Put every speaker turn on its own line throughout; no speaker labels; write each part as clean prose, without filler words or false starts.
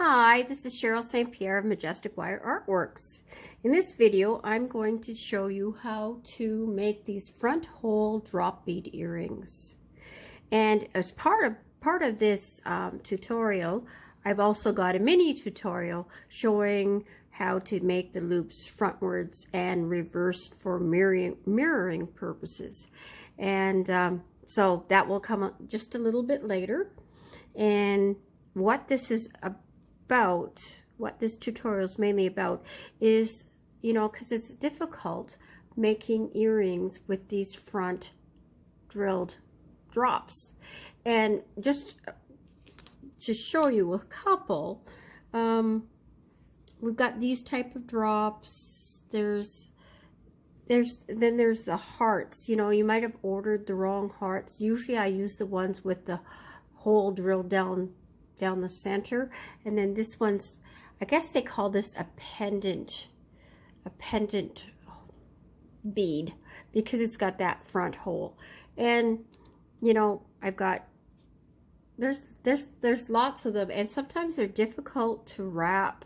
Hi, this is Cheryl St.Pierre of Majestic Wire Artworks. In this video, I'm going to show you how to make these front hole drop bead earrings. And as part of this tutorial, I've also got a mini tutorial showing how to make the loops frontwards and reversed for mirroring purposes. And so that will come up just a little bit later. And what this is about, what this tutorial is mainly about, is, because it's difficult making earrings with these front drilled drops. And just to show you a couple, we've got these type of drops. Then there's the hearts. You might have ordered the wrong hearts. Usually I use the ones with the hole drilled down the center, and then this one's, I guess they call this a pendant bead because it's got that front hole. And I've got, there's lots of them, and sometimes they're difficult to wrap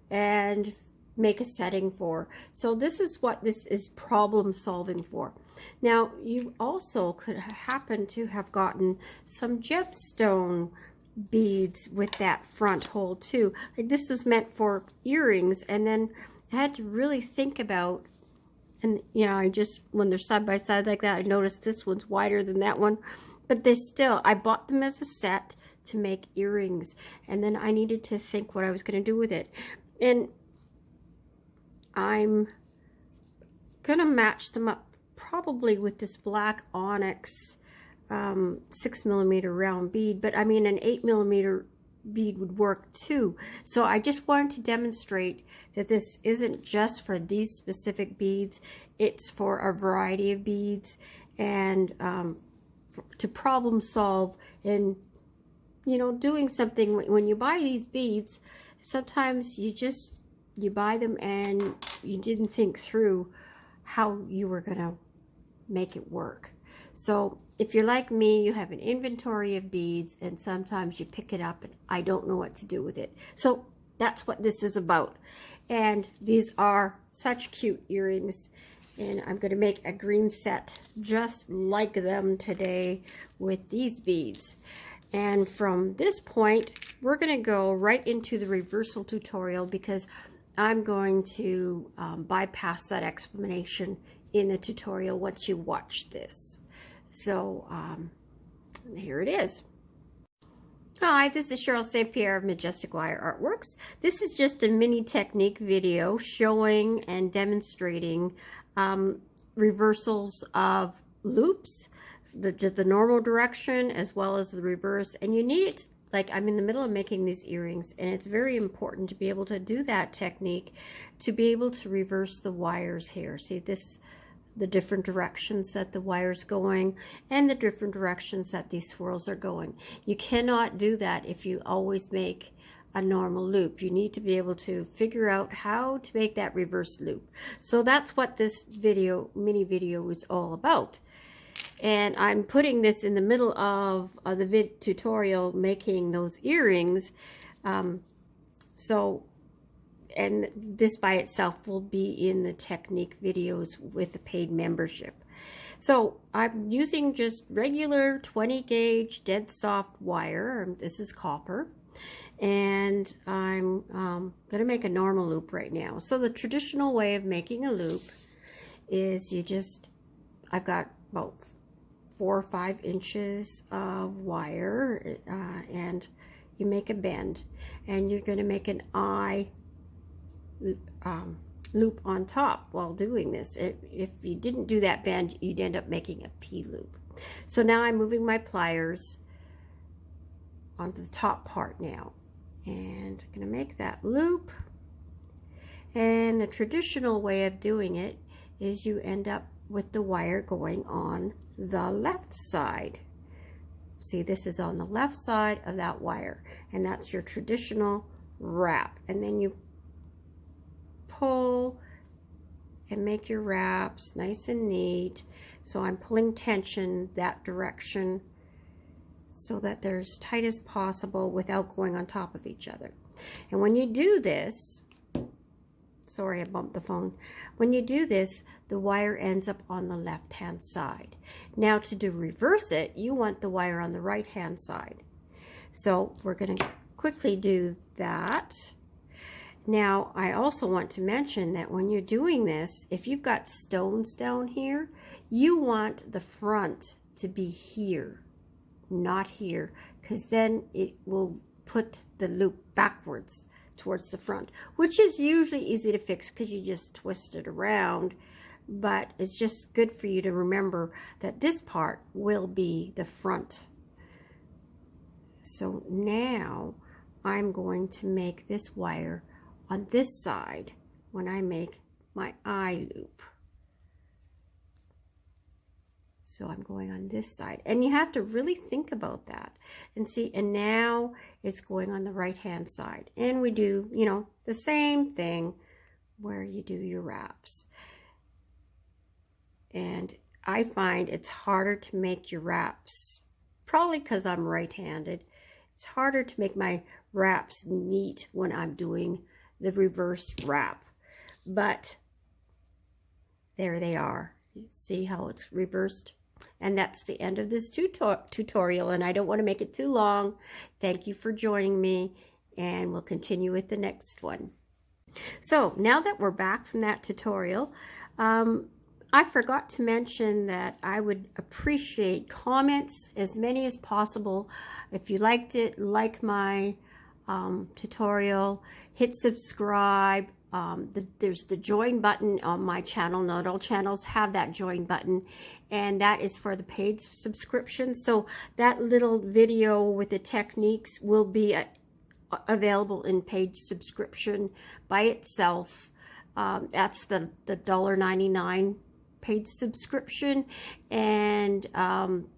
and make a setting for. So this is what this is problem solving for. Now you also could happen to have gotten some gemstone beads with that front hole too. Like this was meant for earrings, and then I had to really think about, and I just, when they're side by side like that, I noticed this one's wider than that one, but they still, I bought them as a set to make earrings, and then I needed to think what I was going to do with it. And I'm gonna match them up probably with this black onyx 6mm round bead, but I mean an 8mm bead would work too. So I just wanted to demonstrate that this isn't just for these specific beads, it's for a variety of beads, and to problem solve. And doing something, when you buy these beads, sometimes you buy them and you didn't think through how you were gonna make it work. So if you're like me, you have an inventory of beads, and sometimes you pick it up and I don't know what to do with it. So that's what this is about. And these are such cute earrings, and I'm going to make a green set just like them today with these beads. And from this point, we're going to go right into the reversal tutorial, because I'm going to bypass that explanation in the tutorial once you watch this. So here it is. Hi, this is Cheryl St.Pierre of Majestic Wire Artworks. This is just a mini technique video showing and demonstrating reversals of loops, the normal direction as well as the reverse. And you need it, like I'm in the middle of making these earrings, and it's very important to be able to do that technique, to be able to reverse the wires here. See this, the different directions that the wire's going and the different directions that these swirls are going. You cannot do that if you always make a normal loop. You need to be able to figure out how to make that reverse loop. So that's what this mini video is all about. And I'm putting this in the middle of the tutorial making those earrings. And this by itself will be in the technique videos with the paid membership. So I'm using just regular 20 gauge dead soft wire. This is copper. And I'm going to make a normal loop right now. So the traditional way of making a loop is I've got about 4 or 5 inches of wire, and you make a bend, and you're going to make an I loop on top while doing this. If you didn't do that bend, you'd end up making a P loop. So now I'm moving my pliers onto the top part now, and I'm going to make that loop. And the traditional way of doing it is you end up with the wire going on the left side. See, this is on the left side of that wire, and that's your traditional wrap. And then you pull and make your wraps nice and neat. So I'm pulling tension that direction so that they're as tight as possible without going on top of each other. And when you do this, sorry, I bumped the phone. When you do this, the wire ends up on the left-hand side. Now to do reverse it, you want the wire on the right-hand side. So we're going to quickly do that. Now, I also want to mention that when you're doing this, if you've got stones down here, you want the front to be here, not here, because then it will put the loop backwards towards the front, which is usually easy to fix because you just twist it around. But it's just good for you to remember that this part will be the front. So now I'm going to make this wire on this side when I make my eye loop. So I'm going on this side, and you have to really think about that and see. And now it's going on the right hand side, and we do, you know, the same thing where you do your wraps. And I find it's harder to make your wraps, probably because I'm right-handed. It's harder to make my wraps neat when I'm doing the reverse wrap, but there they are. You see how it's reversed? And that's the end of this tutorial, and I don't want to make it too long. Thank you for joining me, and we'll continue with the next one. So now that we're back from that tutorial, I forgot to mention that I would appreciate comments, as many as possible. If you liked it, like my tutorial, hit subscribe. There's the join button on my channel. Not all channels have that join button, and that is for the paid subscription. So that little video with the techniques will be available in paid subscription by itself. That's the $1.99 paid subscription, and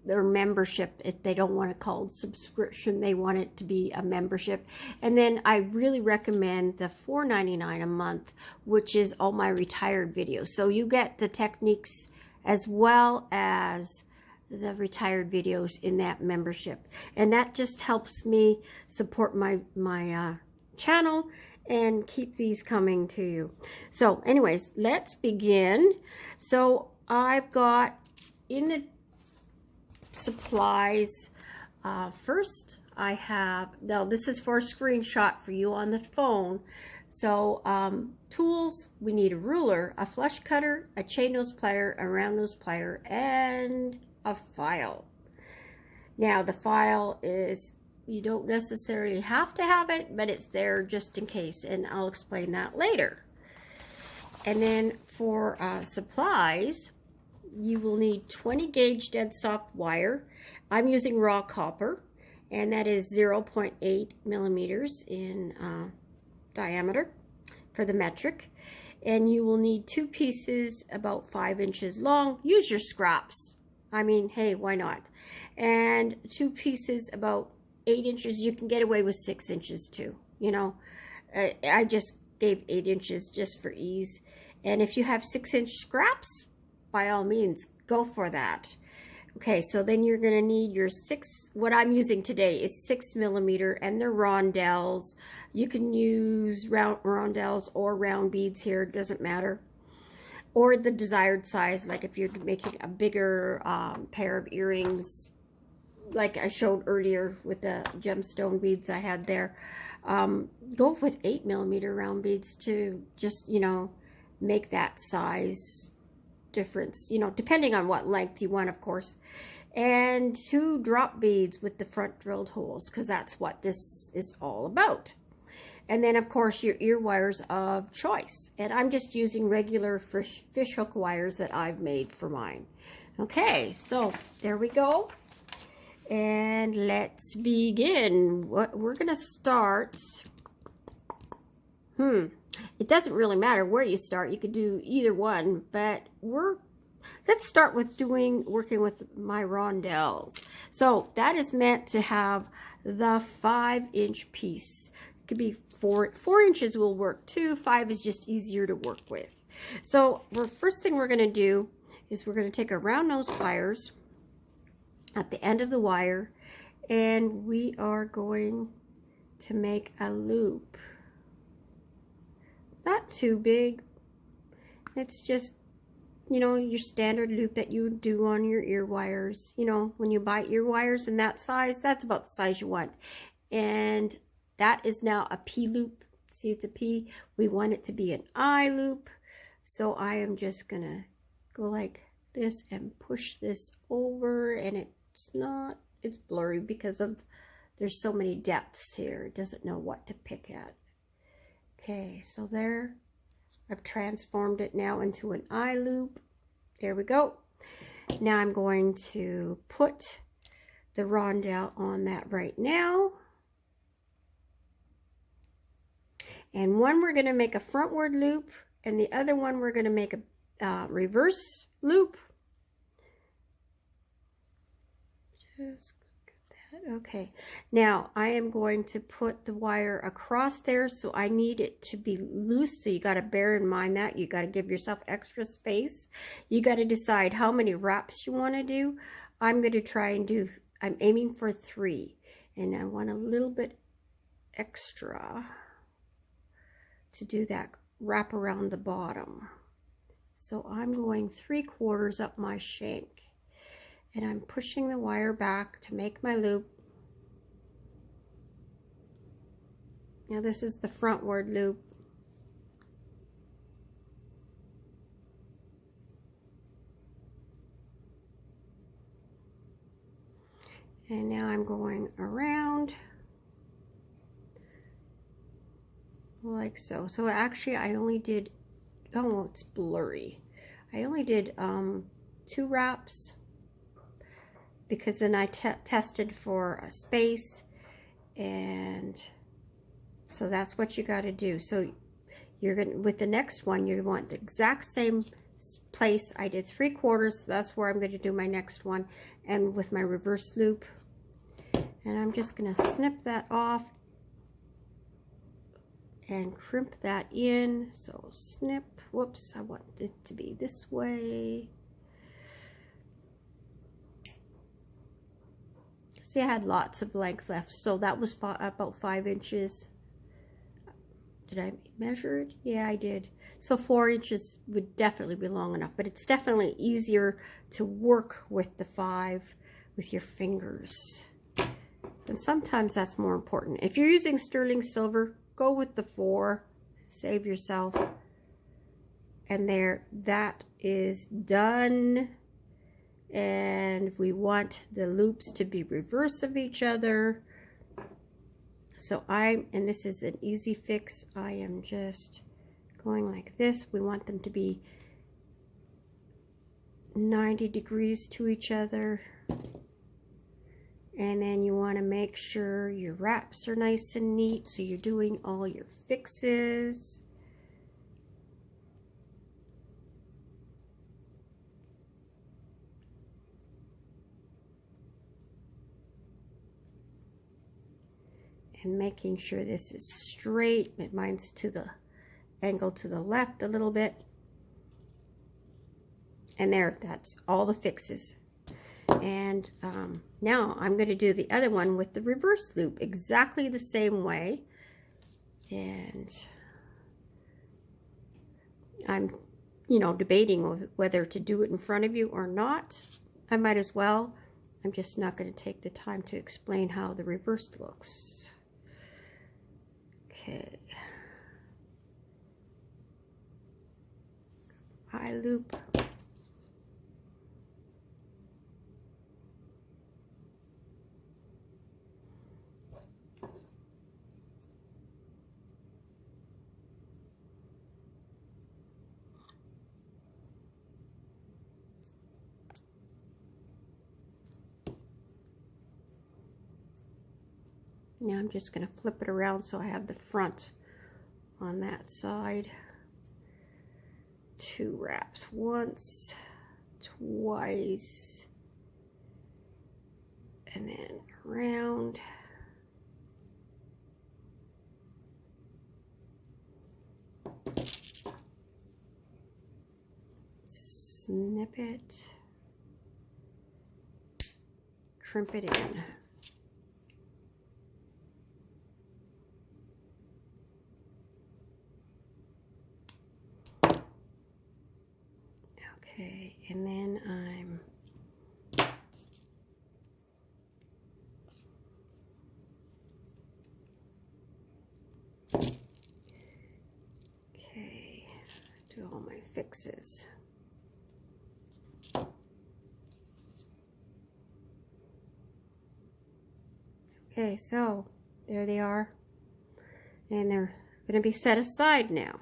their membership, if they don't want it called subscription, they want it to be a membership. And then I really recommend the $4.99 a month, which is all my retired videos. So you get the techniques as well as the retired videos in that membership, and that just helps me support my channel and keep these coming to you. So anyways, let's begin. So I've got in the supplies, first I have, now this is for a screenshot for you on the phone. So tools, we need a ruler, a flush cutter, a chain nose plier, a round nose plier, and a file. Now the file is, you don't necessarily have to have it, but it's there just in case, and I'll explain that later. And then for supplies, you will need 20 gauge dead soft wire. I'm using raw copper, and that is 0.8 millimeters in diameter for the metric. And you will need 2 pieces about 5 inches long. Use your scraps. I mean, hey, why not? And 2 pieces about 8 inches. You can get away with 6 inches too. You know, I just gave 8 inches just for ease. And if you have 6-inch scraps, by all means, go for that. Okay, so then you're going to need your what I'm using today is 6 millimeter, and they're Rondelles. You can use Rondelles or round beads here, it doesn't matter. Or the desired size, like if you're making a bigger pair of earrings, like I showed earlier with the gemstone beads I had there. Go with 8 millimeter round beads to just, you know, make that size difference, you know, depending on what length you want, of course. And 2 drop beads with the front drilled holes, because that's what this is all about. And then, of course, your ear wires of choice. And I'm just using regular fish hook wires that I've made for mine. Okay, so there we go. And let's begin. We're going to start. It doesn't really matter where you start. You could do either one, but let's start with working with my rondelles. So that is meant to have the 5-inch piece. It could be 4 inches will work too. 5 is just easier to work with. So the first thing we're going to do is we're going to take our round nose pliers at the end of the wire, and we are going to make a loop. Not too big. It's just, you know, your standard loop that you would do on your ear wires. You know, when you buy ear wires in that size, that's about the size you want. And that is now a P loop. See, it's a P. We want it to be an I loop. So I am just gonna go like this and push this over, and it's blurry because of there's so many depths here. It doesn't know what to pick at. Okay, so there, I've transformed it now into an I loop. There we go. Now I'm going to put the rondelle on that right now. And one we're going to make a frontward loop, and the other one we're going to make a reverse loop. Just get that. Okay. Now I am going to put the wire across there, so I need it to be loose. So you got to bear in mind that you got to give yourself extra space. You got to decide how many wraps you want to do. I'm going to try and do, I'm aiming for 3, and I want a little bit extra to do that wrap around the bottom. So I'm going 3/4 up my shank, and I'm pushing the wire back to make my loop. Now this is the frontward loop. And now I'm going around like so. So actually I only did, oh, it's blurry. I only did 2 wraps because then I tested for a space, and so that's what you got to do. So you're gonna, with the next one, you want the exact same place. I did 3/4, so that's where I'm going to do my next one, and with my reverse loop. And I'm just going to snip that off and crimp that in. So snip, whoops, I want it to be this way. See, I had lots of length left, so that was about 5 inches. Did I measure it? Yeah, I did. So 4 inches would definitely be long enough, but it's definitely easier to work with the 5 with your fingers. And sometimes that's more important. If you're using sterling silver, go with the 4, save yourself. And there, that is done. And we want the loops to be reverse of each other. So and this is an easy fix. I am just going like this. We want them to be 90 degrees to each other. And then you want to make sure your wraps are nice and neat, so you're doing all your fixes. And making sure this is straight. Mine's to the angle to the left a little bit. And there, that's all the fixes. And now I'm going to do the other one with the reverse loop exactly the same way. And I'm, you know, debating whether to do it in front of you or not. I might as well. I'm just not going to take the time to explain how the reverse looks. Okay. I loop. Now I'm just going to flip it around so I have the front on that side. 2 wraps, once, twice, and then around. Snip it, crimp it in. Okay, and then I'm do all my fixes. Okay, so there they are, and they're going to be set aside now.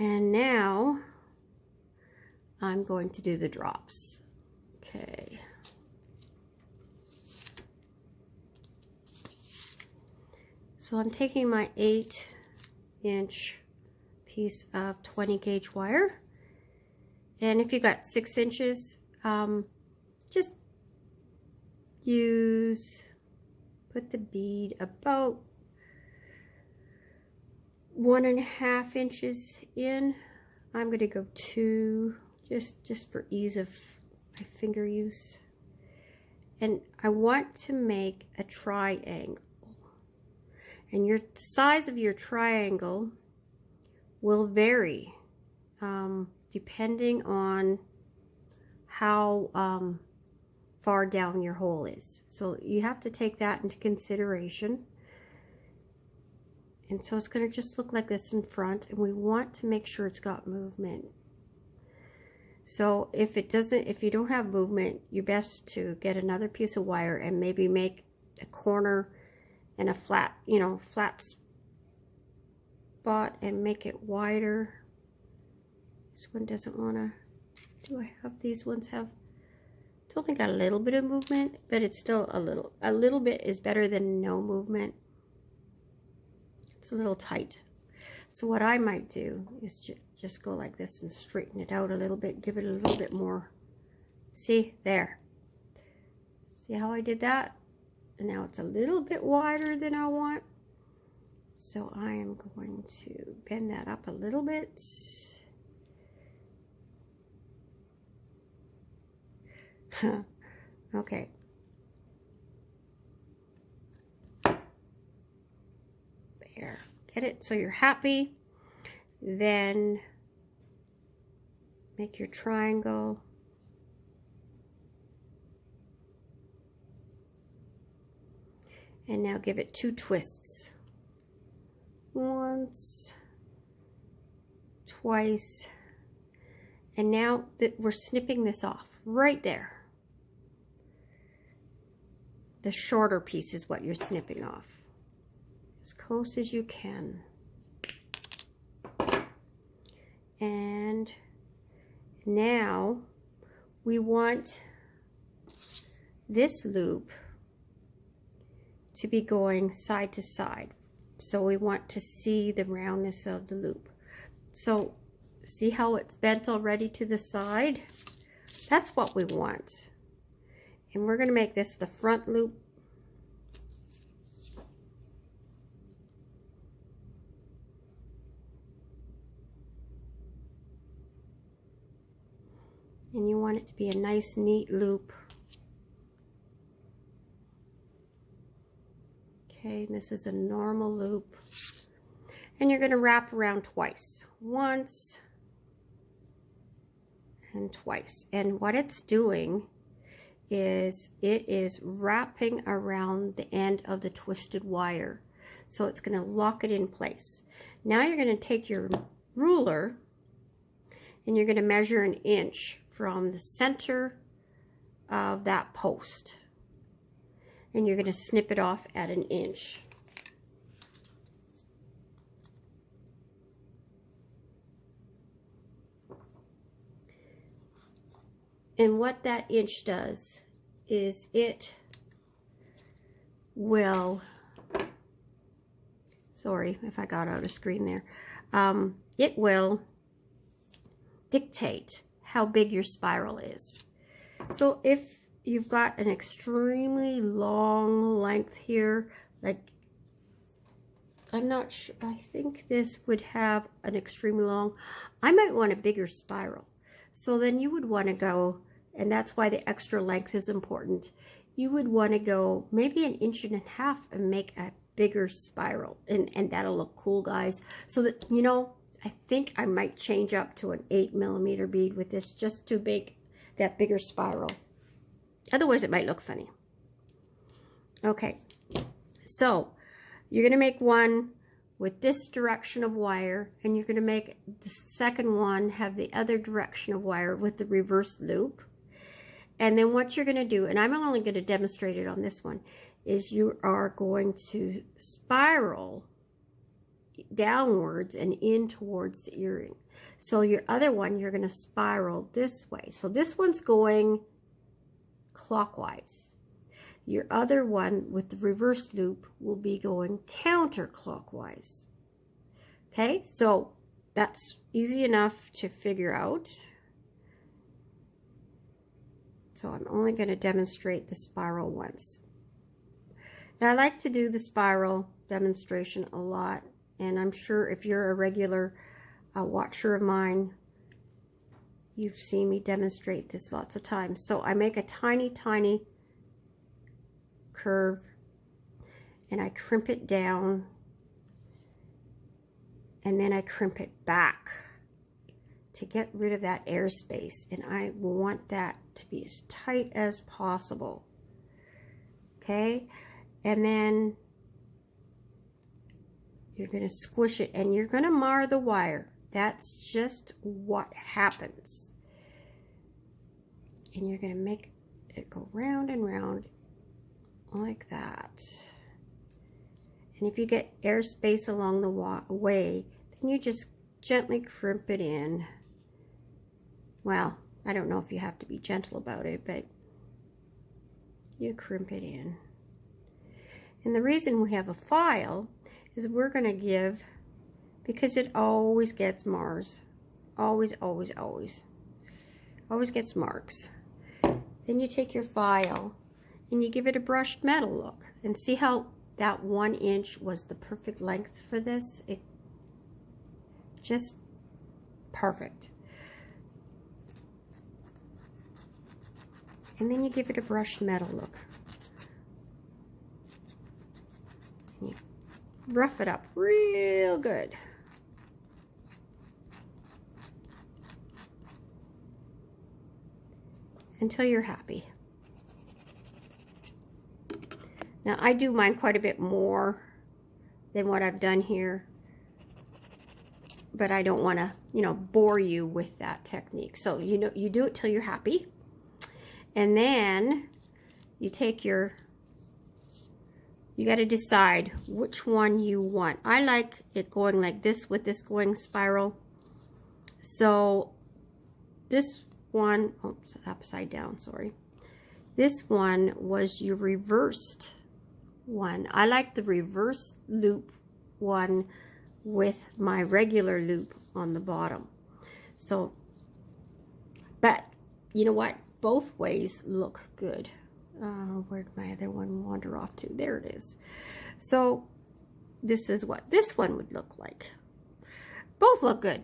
And now I'm going to do the drops. Okay. So I'm taking my 8-inch piece of 20 gauge wire, and if you got 6 inches, just put the bead about 1.5 inches in. I'm going to go 2 just for ease of my finger use, and I want to make a triangle, and your size of your triangle will vary depending on how far down your hole is. So you have to take that into consideration. And so it's going to just look like this in front, and we want to make sure it's got movement. So if you don't have movement, you're best to get another piece of wire and maybe make a corner and a flat, flat spot and make it wider. This one doesn't want to, do I have these ones have, it's only got a little bit of movement, but it's still a little bit is better than no movement. It's a little tight. So what I might do is just go like this and straighten it out a little bit, give it a little bit more. See, there. See how I did that? And now it's a little bit wider than I want. So I am going to bend that up a little bit. Okay. There. Get it so you're happy. Then make your triangle. And now give it 2 twists. Once, twice, and now that we're snipping this off right there. The shorter piece is what you're snipping off, as close as you can. And now we want this loop to be going side to side. So we want to see the roundness of the loop. So see how it's bent already to the side? That's what we want. And we're going to make this the front loop. And you want it to be a nice, neat loop. Okay, and this is a normal loop. And you're going to wrap around twice. Once and twice. And what it's doing is it is wrapping around the end of the twisted wire. So it's going to lock it in place. Now you're going to take your ruler and you're going to measure 1 inch from the center of that post. And you're going to snip it off at 1 inch. And what that inch does is it will, sorry if I got out of screen there, it will dictate how big your spiral is. So if you've got an extremely long length here, like, I'm not sure, I think this would have an extremely long, I might want a bigger spiral. So then you would want to go, and that's why the extra length is important, you would want to go maybe 1.5 inches and make a bigger spiral, and that'll look cool, guys. So that, you know, I think I might change up to an 8mm bead with this, just to make that bigger spiral. Otherwise, it might look funny. Okay, so you're going to make one with this direction of wire, and you're going to make the second one have the other direction of wire with the reverse loop. And then what you're going to do, and I'm only going to demonstrate it on this one, is you are going to spiral downwards and in towards the earring. So your other one, you're going to spiral this way. So this one's going clockwise. Your other one with the reverse loop will be going counterclockwise. Okay, so that's easy enough to figure out. So I'm only going to demonstrate the spiral once. And I like to do the spiral demonstration a lot, and I'm sure if you're a regular watcher of mine, you've seen me demonstrate this lots of times. So I make a tiny, tiny curve, and I crimp it down, and then I crimp it back to get rid of that airspace, and I want that to be as tight as possible. Okay, and then you're going to squish it, and you're going to mar the wire. That's just what happens. And you're going to make it go round and round like that. And if you get airspace along the way, then you just gently crimp it in. Well, I don't know if you have to be gentle about it, but you crimp it in. And the reason we have a file is we're going to give, because it always gets mars. Always, always, always. Always gets marks. Then you take your file and you give it a brushed metal look. And see how that 1 inch was the perfect length for this? It just perfect. And then you give it a brushed metal look. And you rough it up real good. Until you're happy. Now I do mine quite a bit more than what I've done here, but I don't want to, you know, bore you with that technique. So you know, you do it till you're happy. And then you take your, you got to decide which one you want. I like it going like this with this going spiral. So this one, oops, upside down, sorry. This one was your reversed one. I like the reverse loop one with my regular loop on the bottom. So, but you know what? Both ways look good. Where'd my other one wander off to? There it is. So this is what this one would look like. Both look good.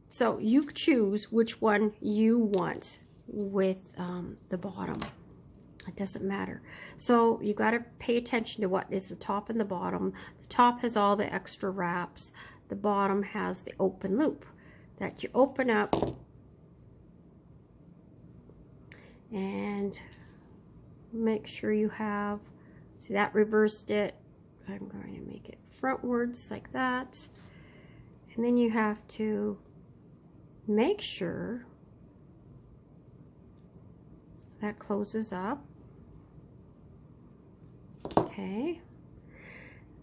So you choose which one you want with the bottom. It doesn't matter. So you got to pay attention to what is the top and the bottom. The top has all the extra wraps. The bottom has the open loop that you open up. And make sure you have, see that reversed it. I'm going to make it frontwards like that. And then you have to make sure that closes up. Okay.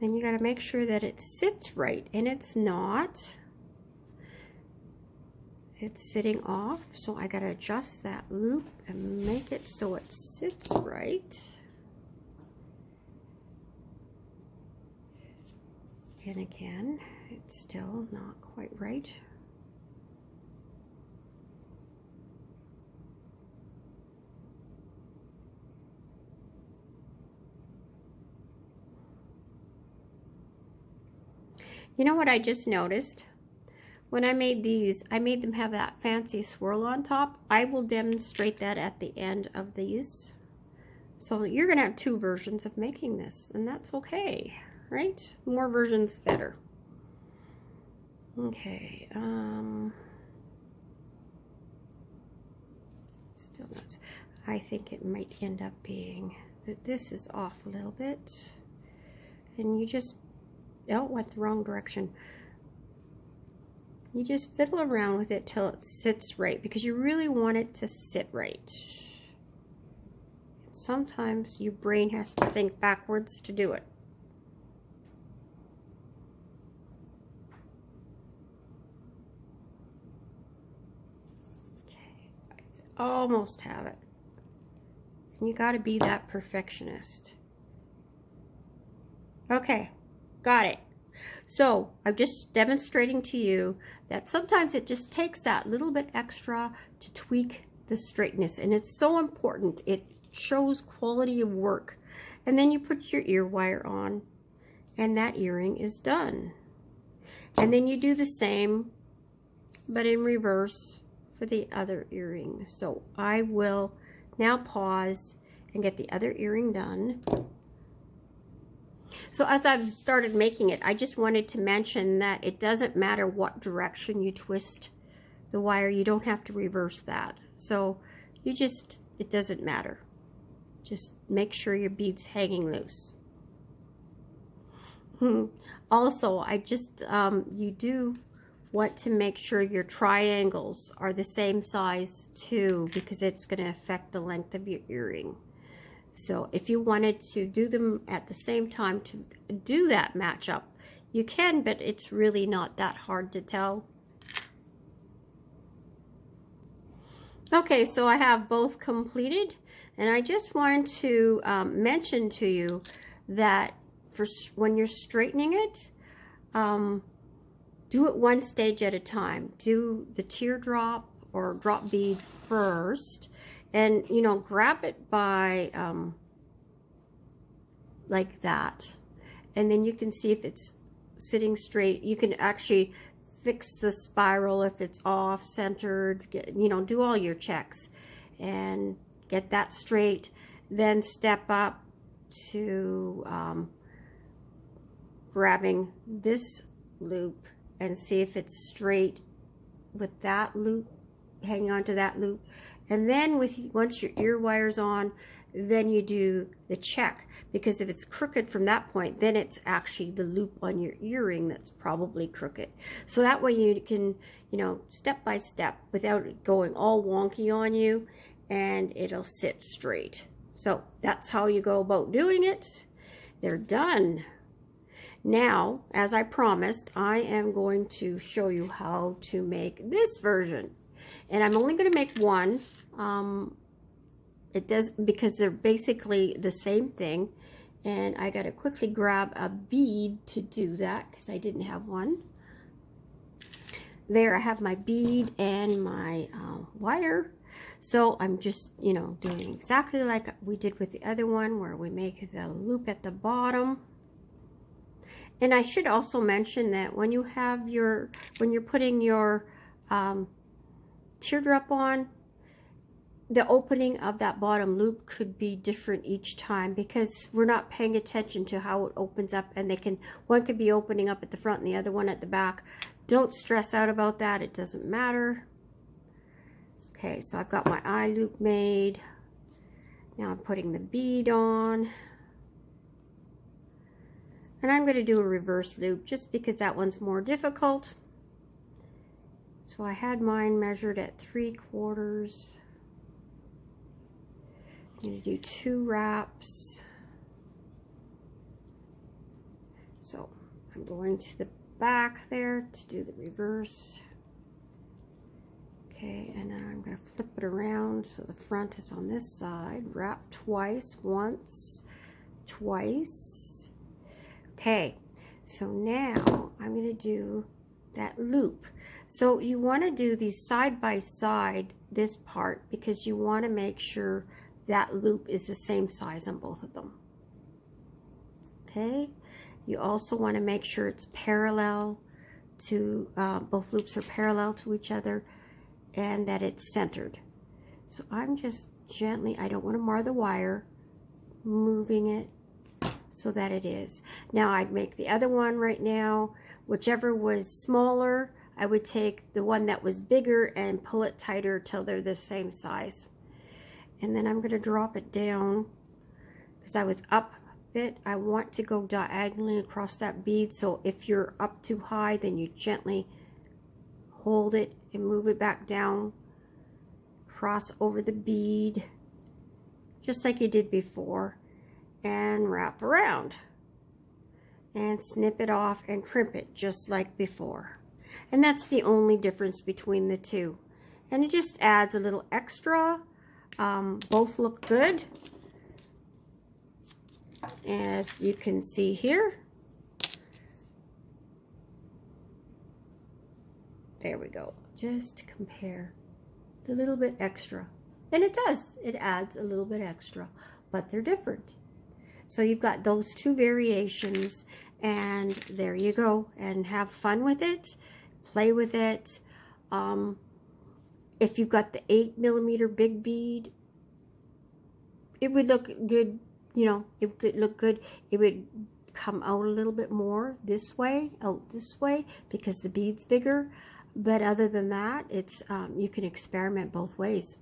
Then you got to make sure that it sits right, and it's not. It's sitting off, so I got to adjust that loop and make it so it sits right. And again, it's still not quite right. You know what I just noticed? When I made these, I made them have that fancy swirl on top. I will demonstrate that at the end of these. So you're going to have two versions of making this, and that's okay, right? More versions, better. Okay, still not. I think it might end up being that this is off a little bit, and you just, oh, went the wrong direction. You just fiddle around with it till it sits right, because you really want it to sit right. Sometimes your brain has to think backwards to do it. Okay, I almost have it. And you got to be that perfectionist. Okay, got it. So I'm just demonstrating to you that sometimes it just takes that little bit extra to tweak the straightness, and it's so important. It shows quality of work. And then you put your ear wire on, and that earring is done. And then you do the same, but in reverse for the other earring. So I will now pause and get the other earring done. So as I've started making it, I just wanted to mention that it doesn't matter what direction you twist the wire. You don't have to reverse that. So you just, it doesn't matter. Just make sure your bead's hanging loose. Also, I just, you do want to make sure your triangles are the same size too, because it's going to affect the length of your earring. So if you wanted to do them at the same time to do that matchup, you can, but it's really not that hard to tell. Okay, so I have both completed, and I just wanted to mention to you that for when you're straightening it, do it one stage at a time. Do the teardrop or drop bead first, and you know, grab it by like that, and then you can see if it's sitting straight. You can actually fix the spiral if it's off centered, you know, do all your checks and get that straight. Then step up to grabbing this loop and see if it's straight with that loop, hanging on to that loop. And then once your ear wire's on, then you do the check, because if it's crooked from that point, then it's actually the loop on your earring that's probably crooked. So that way you can, you know, step by step without it going all wonky on you, and it'll sit straight. So that's how you go about doing it. They're done. Now, as I promised, I am going to show you how to make this version. And I'm only going to make one. It does, because they're basically the same thing. And I got to quickly grab a bead to do that, because I didn't have one. There I have my bead and my wire. So I'm just, you know, doing exactly like we did with the other one, where we make the loop at the bottom. And I should also mention that when you have your, when you're putting your teardrop on, the opening of that bottom loop could be different each time, because we're not paying attention to how it opens up, and they can, one could be opening up at the front and the other one at the back. Don't stress out about that, it doesn't matter. Okay, so I've got my eye loop made. Now I'm putting the bead on. And I'm going to do a reverse loop just because that one's more difficult. So I had mine measured at 3/4. I'm going to do 2 wraps. So I'm going to the back there to do the reverse. Okay, and then I'm going to flip it around so the front is on this side. Wrap twice, once, twice. Okay, so now I'm going to do that loop. So you want to do these side by side, this part, because you want to make sure that loop is the same size on both of them. Okay, you also want to make sure it's parallel to, both loops are parallel to each other, and that it's centered. So I'm just gently, I don't want to mar the wire, moving it so that it is. Now I'd make the other one right now. Whichever was smaller, I would take the one that was bigger and pull it tighter till they're the same size. And then I'm going to drop it down because I was up a bit. I want to go diagonally across that bead, so if you're up too high, then you gently hold it and move it back down, cross over the bead just like you did before, and wrap around and snip it off and crimp it just like before. And that's the only difference between the two, and it just adds a little extra. Both look good, as you can see here. There we go. Just to compare the little bit extra. And it does. It adds a little bit extra, but they're different. So you've got those two variations, and there you go. And have fun with it. Play with it. If you've got the 8mm big bead, it would look good. You know, it would look good. It would come out a little bit more this way, out this way, because the bead's bigger. But other than that, it's you can experiment both ways.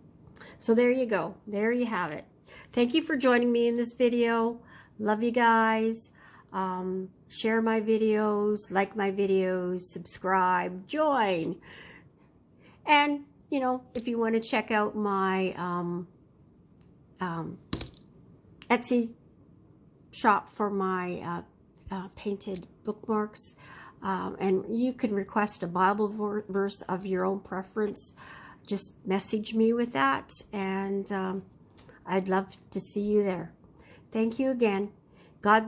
So there you go. There you have it. Thank you for joining me in this video. Love you guys. Share my videos, like my videos, subscribe, join. And, you know, if you want to check out my Etsy shop for my painted bookmarks, and you can request a Bible verse of your own preference. Just message me with that, and I'd love to see you there. Thank you again. God